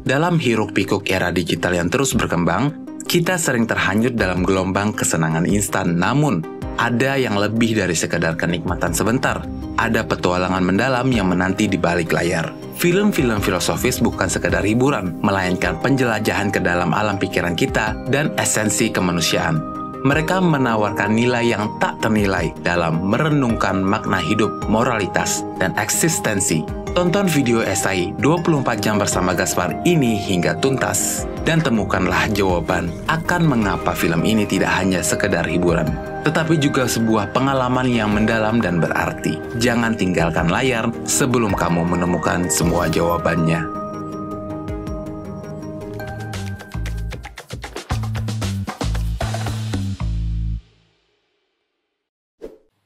Dalam hiruk-pikuk era digital yang terus berkembang, kita sering terhanyut dalam gelombang kesenangan instan. Namun, ada yang lebih dari sekadar kenikmatan sebentar. Ada petualangan mendalam yang menanti di balik layar. Film-film filosofis bukan sekadar hiburan, melainkan penjelajahan ke dalam alam pikiran kita dan esensi kemanusiaan. Mereka menawarkan nilai yang tak ternilai dalam merenungkan makna hidup, moralitas, dan eksistensi. Tonton video esai 24 jam bersama Gaspar ini hingga tuntas, dan temukanlah jawaban akan mengapa film ini tidak hanya sekedar hiburan, tetapi juga sebuah pengalaman yang mendalam dan berarti. Jangan tinggalkan layar sebelum kamu menemukan semua jawabannya.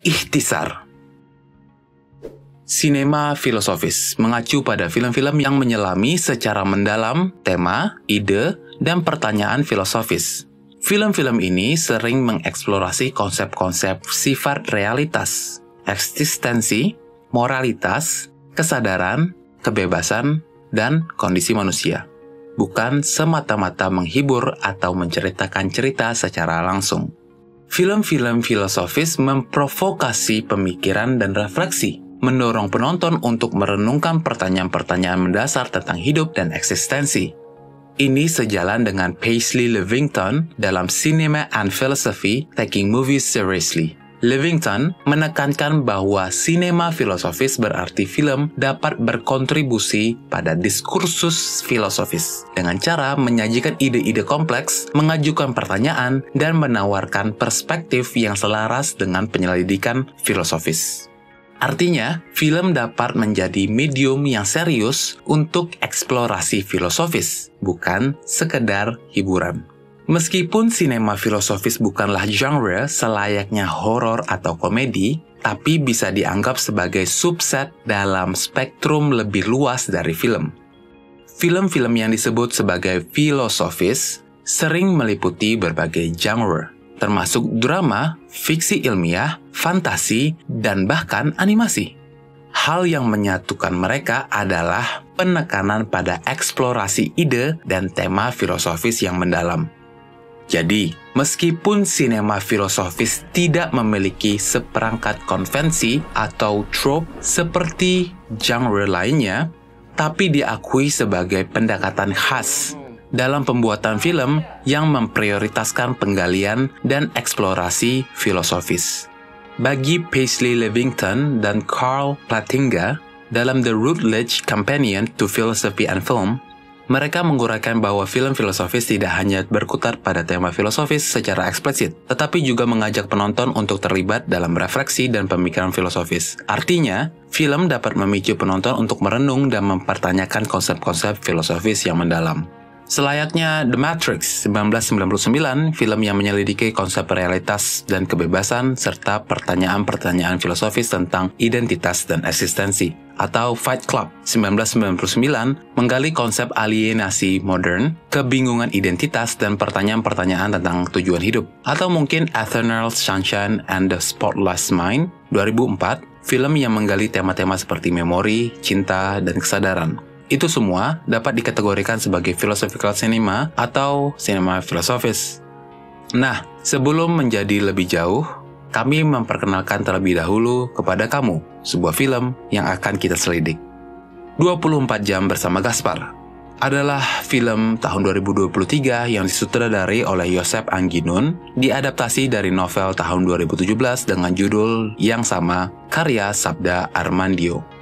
Ikhtisar. Sinema filosofis mengacu pada film-film yang menyelami secara mendalam tema, ide, dan pertanyaan filosofis. Film-film ini sering mengeksplorasi konsep-konsep sifat realitas, eksistensi, moralitas, kesadaran, kebebasan, dan kondisi manusia. Bukan semata-mata menghibur atau menceritakan cerita secara langsung. Film-film filosofis memprovokasi pemikiran dan refleksi, mendorong penonton untuk merenungkan pertanyaan-pertanyaan mendasar tentang hidup dan eksistensi. Ini sejalan dengan Paisley Livington dalam Cinema and Philosophy, Taking Movies Seriously. Livington menekankan bahwa sinema filosofis berarti film dapat berkontribusi pada diskursus filosofis dengan cara menyajikan ide-ide kompleks, mengajukan pertanyaan, dan menawarkan perspektif yang selaras dengan penyelidikan filosofis. Artinya, film dapat menjadi medium yang serius untuk eksplorasi filosofis, bukan sekedar hiburan. Meskipun sinema filosofis bukanlah genre selayaknya horor atau komedi, tapi bisa dianggap sebagai subset dalam spektrum lebih luas dari film. Film-film yang disebut sebagai filosofis sering meliputi berbagai genre, termasuk drama, fiksi ilmiah, fantasi, dan bahkan animasi. Hal yang menyatukan mereka adalah penekanan pada eksplorasi ide dan tema filosofis yang mendalam. Jadi, meskipun sinema filosofis tidak memiliki seperangkat konvensi atau trope seperti genre lainnya, tapi diakui sebagai pendekatan khas dalam pembuatan film yang memprioritaskan penggalian dan eksplorasi filosofis. Bagi Paisley Livington dan Carl Plantinga dalam The Routledge Companion to Philosophy and Film, mereka menguraikan bahwa film filosofis tidak hanya berkutat pada tema filosofis secara eksplisit, tetapi juga mengajak penonton untuk terlibat dalam refleksi dan pemikiran filosofis. Artinya, film dapat memicu penonton untuk merenung dan mempertanyakan konsep-konsep filosofis yang mendalam. Selayaknya The Matrix 1999, film yang menyelidiki konsep realitas dan kebebasan serta pertanyaan-pertanyaan filosofis tentang identitas dan eksistensi. Atau Fight Club 1999, menggali konsep alienasi modern, kebingungan identitas, dan pertanyaan-pertanyaan tentang tujuan hidup. Atau mungkin Eternal Sunshine and the Spotless Mind 2004, film yang menggali tema-tema seperti memori, cinta, dan kesadaran. Itu semua dapat dikategorikan sebagai philosophical cinema atau cinema filosofis. Nah, sebelum menjadi lebih jauh, kami memperkenalkan terlebih dahulu kepada kamu sebuah film yang akan kita selidik. 24 Jam Bersama Gaspar adalah film tahun 2023 yang disutradarai oleh Joseph Angginun, diadaptasi dari novel tahun 2017 dengan judul yang sama, karya Sabda Armandio.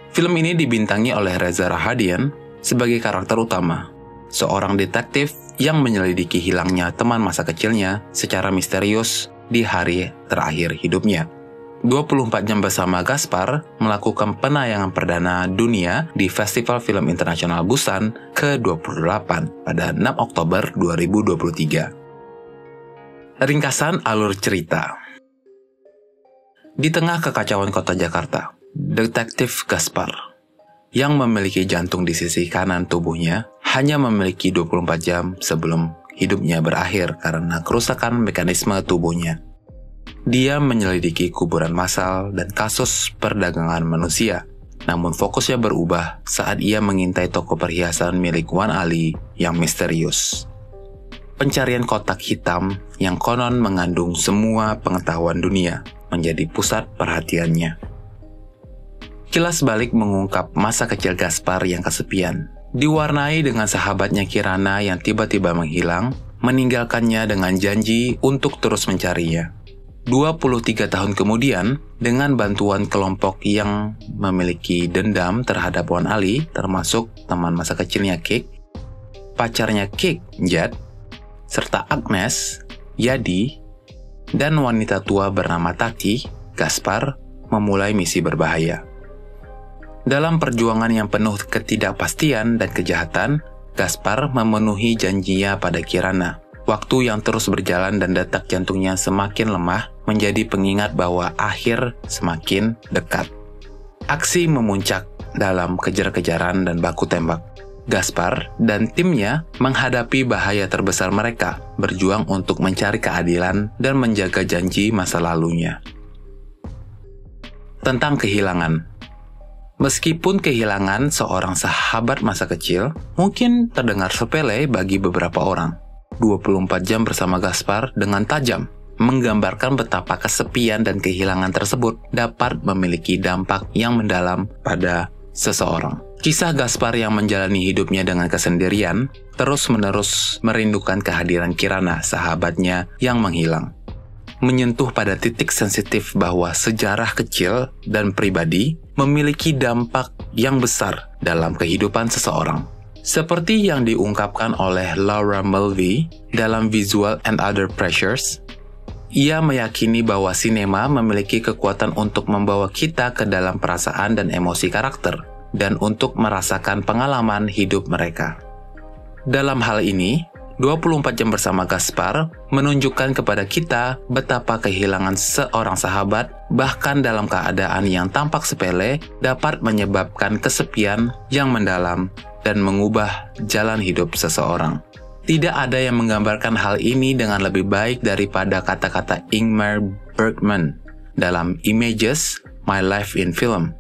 Film ini dibintangi oleh Reza Rahadian sebagai karakter utama, seorang detektif yang menyelidiki hilangnya teman masa kecilnya secara misterius di hari terakhir hidupnya. 24 Jam Bersama Gaspar melakukan penayangan perdana dunia di Festival Film Internasional Busan ke-28 pada 6 Oktober 2023. Ringkasan alur cerita. Di tengah kekacauan kota Jakarta, Detektif Gaspar, yang memiliki jantung di sisi kanan tubuhnya, hanya memiliki 24 jam sebelum hidupnya berakhir karena kerusakan mekanisme tubuhnya. Dia menyelidiki kuburan massal dan kasus perdagangan manusia, namun fokusnya berubah saat ia mengintai toko perhiasan milik Wan Ali yang misterius. Pencarian kotak hitam yang konon mengandung semua pengetahuan dunia menjadi pusat perhatiannya. Kilas balik mengungkap masa kecil Gaspar yang kesepian, diwarnai dengan sahabatnya Kirana yang tiba-tiba menghilang, meninggalkannya dengan janji untuk terus mencarinya. 23 tahun kemudian, dengan bantuan kelompok yang memiliki dendam terhadap Wan Ali, termasuk teman masa kecilnya Kik, pacarnya Kik, Jad, serta Agnes, Yadi, dan wanita tua bernama Taki, Gaspar memulai misi berbahaya. Dalam perjuangan yang penuh ketidakpastian dan kejahatan, Gaspar memenuhi janjinya pada Kirana. Waktu yang terus berjalan dan detak jantungnya semakin lemah menjadi pengingat bahwa akhir semakin dekat. Aksi memuncak dalam kejar-kejaran dan baku tembak. Gaspar dan timnya menghadapi bahaya terbesar mereka, berjuang untuk mencari keadilan dan menjaga janji masa lalunya. Tentang kehilangan. Meskipun kehilangan seorang sahabat masa kecil mungkin terdengar sepele bagi beberapa orang, 24 jam bersama Gaspar dengan tajam menggambarkan betapa kesepian dan kehilangan tersebut dapat memiliki dampak yang mendalam pada seseorang. Kisah Gaspar yang menjalani hidupnya dengan kesendirian terus-menerus merindukan kehadiran Kirana, sahabatnya yang menghilang. Menyentuh pada titik sensitif bahwa sejarah kecil dan pribadi memiliki dampak yang besar dalam kehidupan seseorang. Seperti yang diungkapkan oleh Laura Mulvey dalam Visual and Other Pressures, ia meyakini bahwa sinema memiliki kekuatan untuk membawa kita ke dalam perasaan dan emosi karakter, dan untuk merasakan pengalaman hidup mereka. Dalam hal ini, 24 jam bersama Gaspar menunjukkan kepada kita betapa kehilangan seorang sahabat, bahkan dalam keadaan yang tampak sepele, dapat menyebabkan kesepian yang mendalam dan mengubah jalan hidup seseorang. Tidak ada yang menggambarkan hal ini dengan lebih baik daripada kata-kata Ingmar Bergman dalam Images, My Life in Film.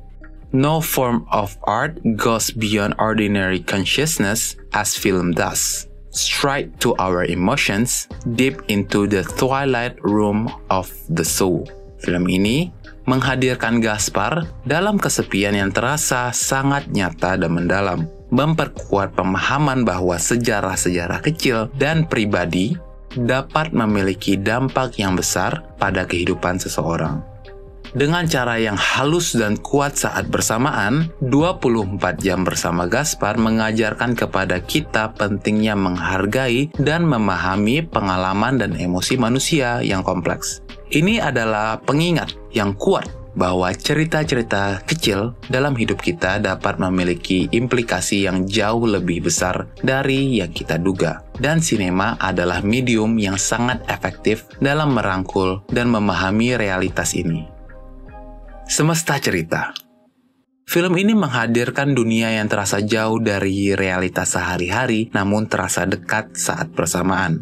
No form of art goes beyond ordinary consciousness as film does. Straight to our emotions, deep into the twilight room of the soul. Film ini menghadirkan Gaspar dalam kesepian yang terasa sangat nyata dan mendalam, memperkuat pemahaman bahwa sejarah-sejarah kecil dan pribadi dapat memiliki dampak yang besar pada kehidupan seseorang. Dengan cara yang halus dan kuat saat bersamaan, 24 jam bersama Gaspar mengajarkan kepada kita pentingnya menghargai dan memahami pengalaman dan emosi manusia yang kompleks. Ini adalah pengingat yang kuat bahwa cerita-cerita kecil dalam hidup kita dapat memiliki implikasi yang jauh lebih besar dari yang kita duga. Dan sinema adalah medium yang sangat efektif dalam merangkul dan memahami realitas ini. Semesta cerita. Film ini menghadirkan dunia yang terasa jauh dari realitas sehari-hari, namun terasa dekat saat bersamaan.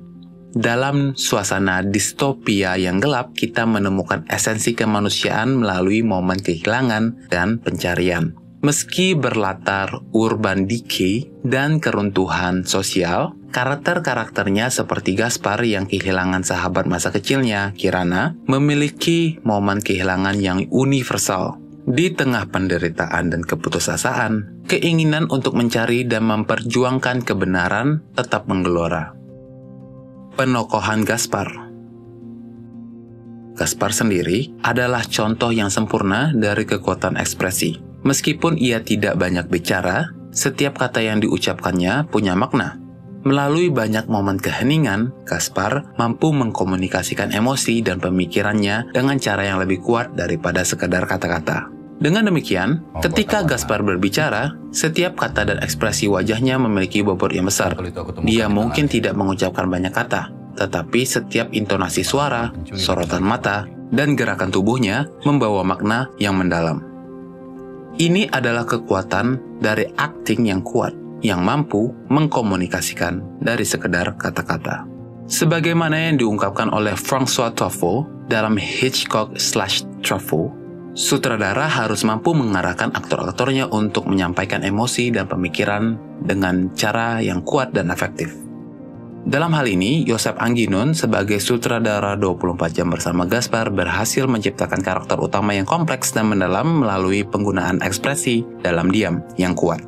Dalam suasana distopia yang gelap, kita menemukan esensi kemanusiaan melalui momen kehilangan dan pencarian. Meski berlatar urban decay dan keruntuhan sosial, karakter-karakternya seperti Gaspar yang kehilangan sahabat masa kecilnya, Kirana, memiliki momen kehilangan yang universal. Di tengah penderitaan dan keputusasaan, keinginan untuk mencari dan memperjuangkan kebenaran tetap menggelora. Penokohan Gaspar. Gaspar sendiri adalah contoh yang sempurna dari kekuatan ekspresi. Meskipun ia tidak banyak bicara, setiap kata yang diucapkannya punya makna. Melalui banyak momen keheningan, Gaspar mampu mengkomunikasikan emosi dan pemikirannya dengan cara yang lebih kuat daripada sekedar kata-kata. Dengan demikian, ketika Gaspar berbicara, setiap kata dan ekspresi wajahnya memiliki bobot yang besar. Dia mungkin tidak mengucapkan banyak kata, tetapi setiap intonasi suara, sorotan mata, dan gerakan tubuhnya membawa makna yang mendalam. Ini adalah kekuatan dari akting yang kuat, yang mampu mengkomunikasikan dari sekedar kata-kata. Sebagaimana yang diungkapkan oleh François Truffaut dalam Hitchcock/Truffaut, Sutradara harus mampu mengarahkan aktor-aktornya untuk menyampaikan emosi dan pemikiran dengan cara yang kuat dan efektif. Dalam hal ini, Joseph Angginun sebagai sutradara 24 jam bersama Gaspar berhasil menciptakan karakter utama yang kompleks dan mendalam melalui penggunaan ekspresi dalam diam yang kuat.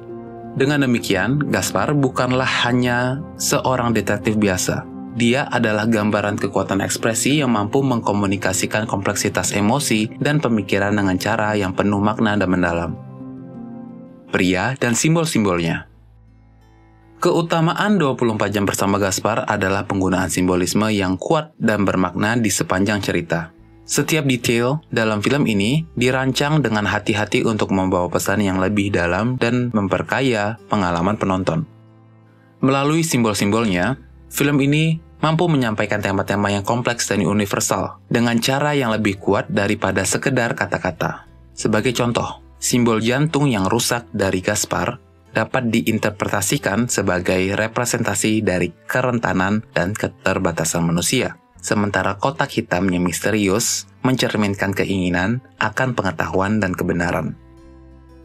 Dengan demikian, Gaspar bukanlah hanya seorang detektif biasa. Dia adalah gambaran kekuatan ekspresi yang mampu mengkomunikasikan kompleksitas emosi dan pemikiran dengan cara yang penuh makna dan mendalam. Pria dan simbol-simbolnya. Keutamaan 24 jam bersama Gaspar adalah penggunaan simbolisme yang kuat dan bermakna di sepanjang cerita. Setiap detail dalam film ini dirancang dengan hati-hati untuk membawa pesan yang lebih dalam dan memperkaya pengalaman penonton. Melalui simbol-simbolnya, film ini mampu menyampaikan tema-tema yang kompleks dan universal dengan cara yang lebih kuat daripada sekedar kata-kata. Sebagai contoh, simbol jantung yang rusak dari Gaspar dapat diinterpretasikan sebagai representasi dari kerentanan dan keterbatasan manusia, sementara kotak hitam yang misterius mencerminkan keinginan akan pengetahuan dan kebenaran.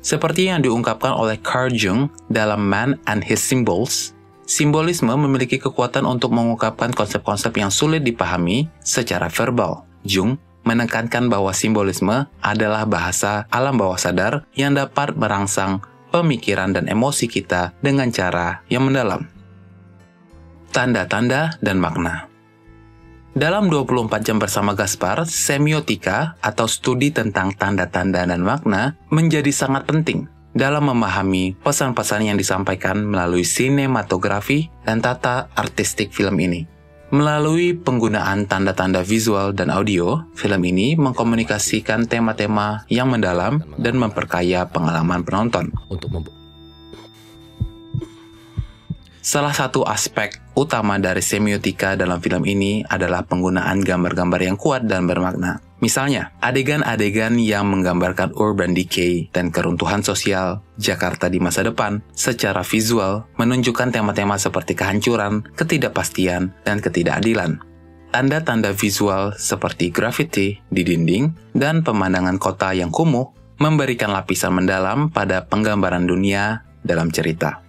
Seperti yang diungkapkan oleh Carl Jung dalam Man and His Symbols, simbolisme memiliki kekuatan untuk mengungkapkan konsep-konsep yang sulit dipahami secara verbal. Jung menekankan bahwa simbolisme adalah bahasa alam bawah sadar yang dapat merangsang pemikiran dan emosi kita dengan cara yang mendalam. Tanda-tanda dan makna. Dalam 24 jam bersama Gaspar, semiotika atau studi tentang tanda-tanda dan makna menjadi sangat penting dalam memahami pesan-pesan yang disampaikan melalui sinematografi dan tata artistik film ini. Melalui penggunaan tanda-tanda visual dan audio, film ini mengkomunikasikan tema-tema yang mendalam dan memperkaya pengalaman penonton. Salah satu aspek utama dari semiotika dalam film ini adalah penggunaan gambar-gambar yang kuat dan bermakna. Misalnya, adegan-adegan yang menggambarkan urban decay dan keruntuhan sosial Jakarta di masa depan secara visual menunjukkan tema-tema seperti kehancuran, ketidakpastian, dan ketidakadilan. Tanda-tanda visual seperti grafiti di dinding dan pemandangan kota yang kumuh memberikan lapisan mendalam pada penggambaran dunia dalam cerita.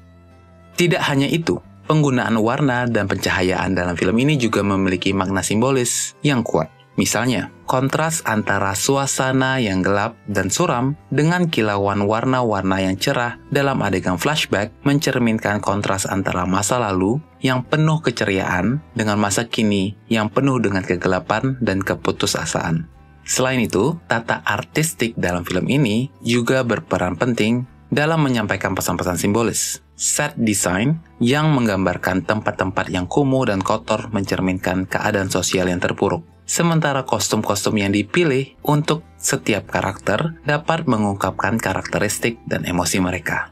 Tidak hanya itu, penggunaan warna dan pencahayaan dalam film ini juga memiliki makna simbolis yang kuat. Misalnya, kontras antara suasana yang gelap dan suram dengan kilauan warna-warna yang cerah dalam adegan flashback mencerminkan kontras antara masa lalu yang penuh keceriaan dengan masa kini yang penuh dengan kegelapan dan keputusasaan. Selain itu, tata artistik dalam film ini juga berperan penting dalam menyampaikan pesan-pesan simbolis. Set design yang menggambarkan tempat-tempat yang kumuh dan kotor mencerminkan keadaan sosial yang terpuruk. Sementara kostum-kostum yang dipilih untuk setiap karakter dapat mengungkapkan karakteristik dan emosi mereka.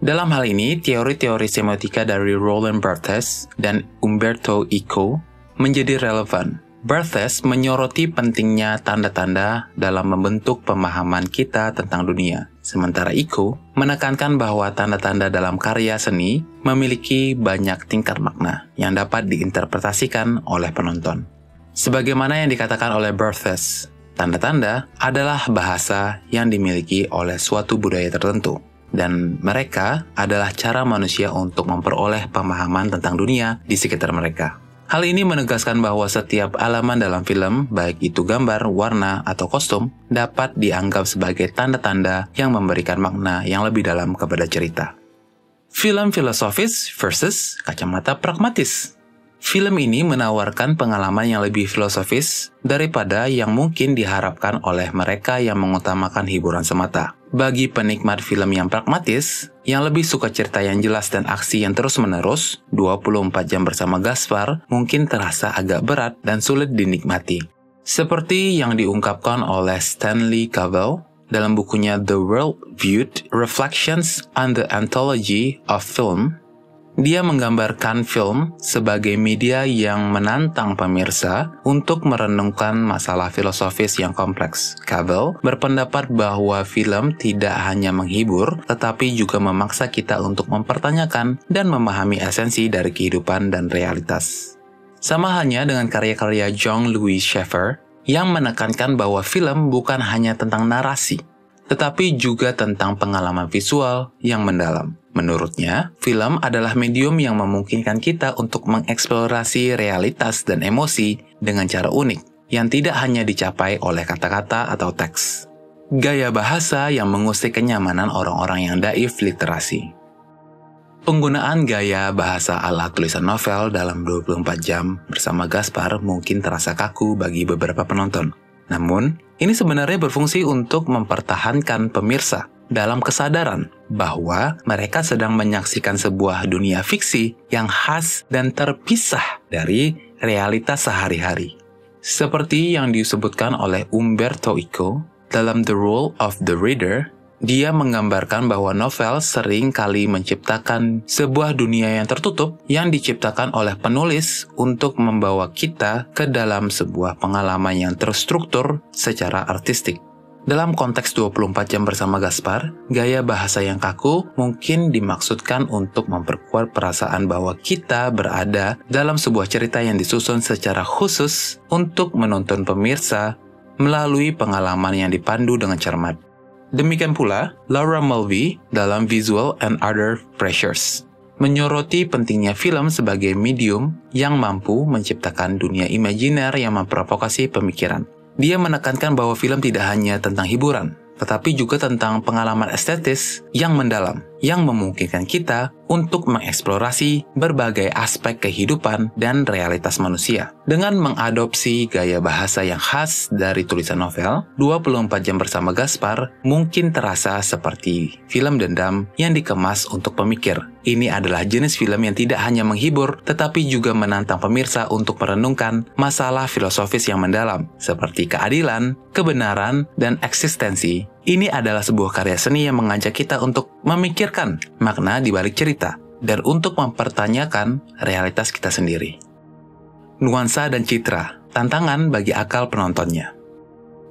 Dalam hal ini, teori-teori semiotika dari Roland Barthes dan Umberto Eco menjadi relevan. Barthes menyoroti pentingnya tanda-tanda dalam membentuk pemahaman kita tentang dunia. Sementara Eco menekankan bahwa tanda-tanda dalam karya seni memiliki banyak tingkat makna yang dapat diinterpretasikan oleh penonton. Sebagaimana yang dikatakan oleh Barthes, tanda-tanda adalah bahasa yang dimiliki oleh suatu budaya tertentu, dan mereka adalah cara manusia untuk memperoleh pemahaman tentang dunia di sekitar mereka. Hal ini menegaskan bahwa setiap elemen dalam film, baik itu gambar, warna, atau kostum, dapat dianggap sebagai tanda-tanda yang memberikan makna yang lebih dalam kepada cerita. Film filosofis versus kacamata pragmatis. Film ini menawarkan pengalaman yang lebih filosofis daripada yang mungkin diharapkan oleh mereka yang mengutamakan hiburan semata. Bagi penikmat film yang pragmatis, yang lebih suka cerita yang jelas dan aksi yang terus-menerus, 24 jam bersama Gaspar mungkin terasa agak berat dan sulit dinikmati. Seperti yang diungkapkan oleh Stanley Cavell dalam bukunya The World Viewed: Reflections on the Anthology of Film, dia menggambarkan film sebagai media yang menantang pemirsa untuk merenungkan masalah filosofis yang kompleks. Cavell berpendapat bahwa film tidak hanya menghibur, tetapi juga memaksa kita untuk mempertanyakan dan memahami esensi dari kehidupan dan realitas. Sama halnya dengan karya-karya Jean-Louis Schaeffer, yang menekankan bahwa film bukan hanya tentang narasi, tetapi juga tentang pengalaman visual yang mendalam. Menurutnya, film adalah medium yang memungkinkan kita untuk mengeksplorasi realitas dan emosi dengan cara unik, yang tidak hanya dicapai oleh kata-kata atau teks. Gaya bahasa yang mengusik kenyamanan orang-orang yang daif literasi. Penggunaan gaya bahasa ala tulisan novel dalam 24 jam bersama Gaspar mungkin terasa kaku bagi beberapa penonton. Namun, ini sebenarnya berfungsi untuk mempertahankan pemirsa dalam kesadaran bahwa mereka sedang menyaksikan sebuah dunia fiksi yang khas dan terpisah dari realitas sehari-hari. Seperti yang disebutkan oleh Umberto Eco dalam The Role of the Reader, dia menggambarkan bahwa novel sering kali menciptakan sebuah dunia yang tertutup yang diciptakan oleh penulis untuk membawa kita ke dalam sebuah pengalaman yang terstruktur secara artistik. Dalam konteks 24 jam bersama Gaspar, gaya bahasa yang kaku mungkin dimaksudkan untuk memperkuat perasaan bahwa kita berada dalam sebuah cerita yang disusun secara khusus untuk menonton pemirsa melalui pengalaman yang dipandu dengan cermat. Demikian pula, Laura Mulvey dalam Visual and Other Pressures menyoroti pentingnya film sebagai medium yang mampu menciptakan dunia imajiner yang memprovokasi pemikiran. Dia menekankan bahwa film tidak hanya tentang hiburan, tetapi juga tentang pengalaman estetis yang mendalam, yang memungkinkan kita untuk mengeksplorasi berbagai aspek kehidupan dan realitas manusia. Dengan mengadopsi gaya bahasa yang khas dari tulisan novel, 24 jam bersama Gaspar mungkin terasa seperti film dendam yang dikemas untuk pemikir. Ini adalah jenis film yang tidak hanya menghibur, tetapi juga menantang pemirsa untuk merenungkan masalah filosofis yang mendalam, seperti keadilan, kebenaran, dan eksistensi. Ini adalah sebuah karya seni yang mengajak kita untuk memikirkan makna di balik cerita, dan untuk mempertanyakan realitas kita sendiri. Nuansa dan citra, tantangan bagi akal penontonnya.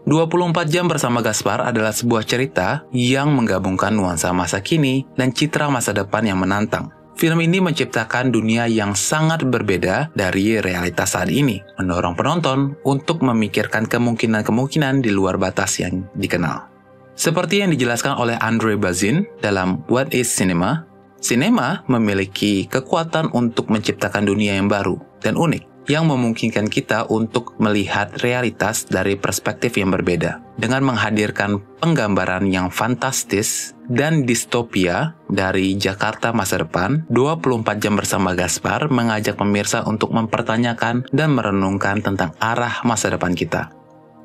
24 jam bersama Gaspar adalah sebuah cerita yang menggabungkan nuansa masa kini dan citra masa depan yang menantang. Film ini menciptakan dunia yang sangat berbeda dari realitas saat ini, mendorong penonton untuk memikirkan kemungkinan-kemungkinan di luar batas yang dikenal. Seperti yang dijelaskan oleh Andre Bazin dalam What is Cinema? Sinema memiliki kekuatan untuk menciptakan dunia yang baru dan unik, yang memungkinkan kita untuk melihat realitas dari perspektif yang berbeda. Dengan menghadirkan penggambaran yang fantastis dan distopia dari Jakarta masa depan, 24 jam bersama Gaspar mengajak pemirsa untuk mempertanyakan dan merenungkan tentang arah masa depan kita.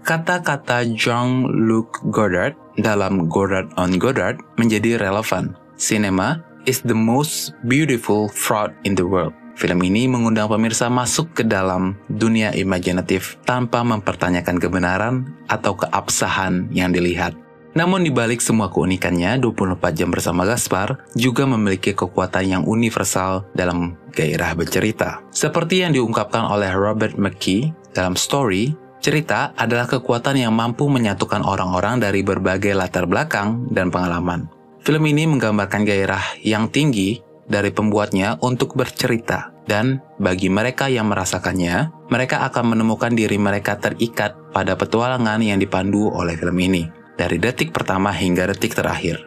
Kata-kata Jean-Luc Godard dalam Godard on Godard menjadi relevan. Cinema is the most beautiful fraud in the world. Film ini mengundang pemirsa masuk ke dalam dunia imajinatif tanpa mempertanyakan kebenaran atau keabsahan yang dilihat. Namun di balik semua keunikannya, 24 jam bersama Gaspar juga memiliki kekuatan yang universal dalam gairah bercerita. Seperti yang diungkapkan oleh Robert McKee dalam Story, cerita adalah kekuatan yang mampu menyatukan orang-orang dari berbagai latar belakang dan pengalaman. Film ini menggambarkan gairah yang tinggi dari pembuatnya untuk bercerita, dan bagi mereka yang merasakannya, mereka akan menemukan diri mereka terikat pada petualangan yang dipandu oleh film ini, dari detik pertama hingga detik terakhir.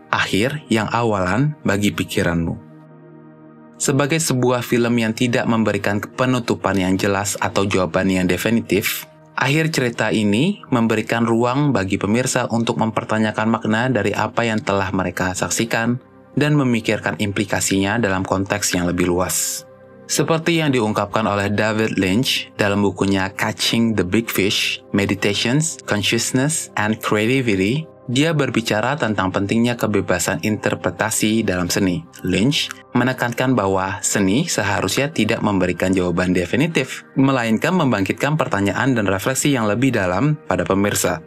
Akhir yang awalan bagi pikiranmu. Sebagai sebuah film yang tidak memberikan penutupan yang jelas atau jawaban yang definitif, akhir cerita ini memberikan ruang bagi pemirsa untuk mempertanyakan makna dari apa yang telah mereka saksikan dan memikirkan implikasinya dalam konteks yang lebih luas. Seperti yang diungkapkan oleh David Lynch dalam bukunya Catching the Big Fish, Meditations, Consciousness, and Creativity, dia berbicara tentang pentingnya kebebasan interpretasi dalam seni. Lynch menekankan bahwa seni seharusnya tidak memberikan jawaban definitif, melainkan membangkitkan pertanyaan dan refleksi yang lebih dalam pada pemirsa.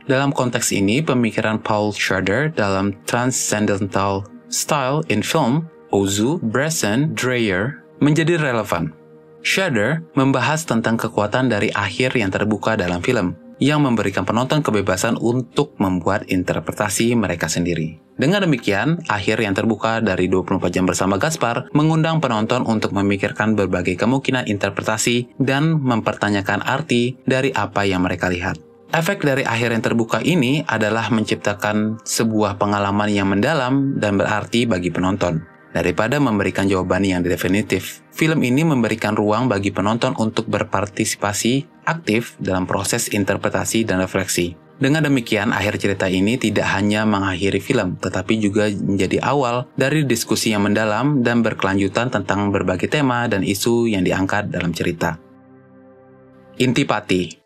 Dalam konteks ini, pemikiran Paul Schrader dalam Transcendental Style in Film, Ozu, Bresson, Dreyer, menjadi relevan. Schrader membahas tentang kekuatan dari akhir yang terbuka dalam film. yang memberikan penonton kebebasan untuk membuat interpretasi mereka sendiri. Dengan demikian, akhir yang terbuka dari 24 jam bersama Gaspar mengundang penonton untuk memikirkan berbagai kemungkinan interpretasi dan mempertanyakan arti dari apa yang mereka lihat. Efek dari akhir yang terbuka ini adalah menciptakan sebuah pengalaman yang mendalam dan berarti bagi penonton. Daripada memberikan jawaban yang definitif, film ini memberikan ruang bagi penonton untuk berpartisipasi aktif dalam proses interpretasi dan refleksi. Dengan demikian, akhir cerita ini tidak hanya mengakhiri film, tetapi juga menjadi awal dari diskusi yang mendalam dan berkelanjutan tentang berbagai tema dan isu yang diangkat dalam cerita. Intipati.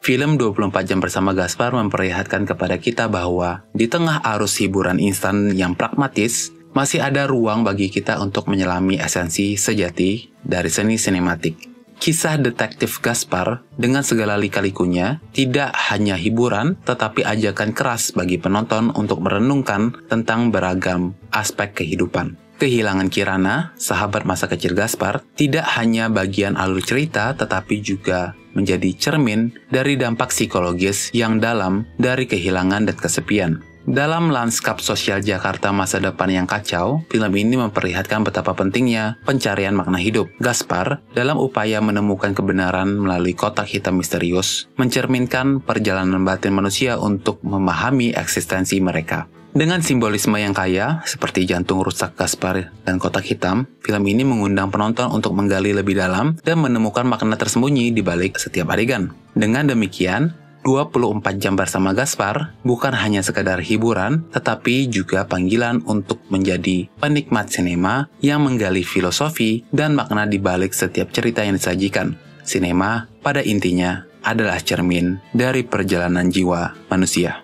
Film 24 jam bersama Gaspar memperlihatkan kepada kita bahwa di tengah arus hiburan instan yang pragmatis, masih ada ruang bagi kita untuk menyelami esensi sejati dari seni sinematik. Kisah detektif Gaspar dengan segala lika-likunya tidak hanya hiburan, tetapi ajakan keras bagi penonton untuk merenungkan tentang beragam aspek kehidupan. Kehilangan Kirana, sahabat masa kecil Gaspar, tidak hanya bagian alur cerita, tetapi juga menjadi cermin dari dampak psikologis yang dalam dari kehilangan dan kesepian. Dalam lanskap sosial Jakarta masa depan yang kacau, film ini memperlihatkan betapa pentingnya pencarian makna hidup. Gaspar, dalam upaya menemukan kebenaran melalui kotak hitam misterius, mencerminkan perjalanan batin manusia untuk memahami eksistensi mereka. Dengan simbolisme yang kaya, seperti jantung rusak Gaspar dan kotak hitam, film ini mengundang penonton untuk menggali lebih dalam dan menemukan makna tersembunyi di balik setiap adegan. Dengan demikian, 24 jam bersama Gaspar bukan hanya sekadar hiburan, tetapi juga panggilan untuk menjadi penikmat sinema yang menggali filosofi dan makna di balik setiap cerita yang disajikan. Sinema, pada intinya, adalah cermin dari perjalanan jiwa manusia.